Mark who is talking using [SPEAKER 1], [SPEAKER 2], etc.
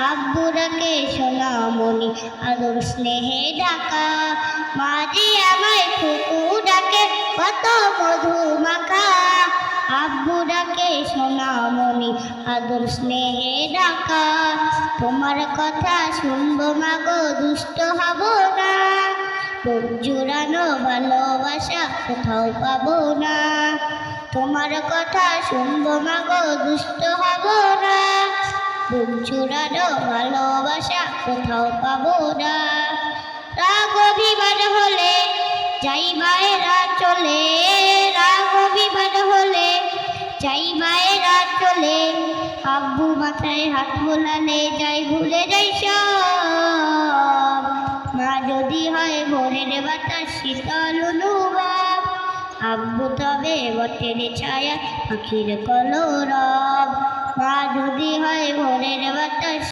[SPEAKER 1] আব্বু ডাকে সোনামণি আদর স্নেহে ডাকা, মাঝি আমায় ফুকু ডাকে কত মধু মাখা। আব্বু ডাকে সোনামণি আদর স্নেহে ডাকা, তোমার কথা শুনবো মাগো দুষ্ট হব না, বুক জুড়ানো ভালোবাসা কোথাও পাবো না। তোমার কথা শুনবো মাগো দুষ্ট হব না, বুক জুড়ানো ভালোবাসা কোথাও পাবো না। রাগ অভিমান হলে যাই মায়েরা চলে, রাগ অভিমান হলে যাই মায়েরা চলে, আব্বু মাথায় হাত বোলালে যাই ভুলে যাই সব। মা যদি হয় ভোরের বাতাস শীতল অনুভব, আব্বু তবে বটের ছায়া পাখির কলরব। মা যদি হয় ভোরের বাতাস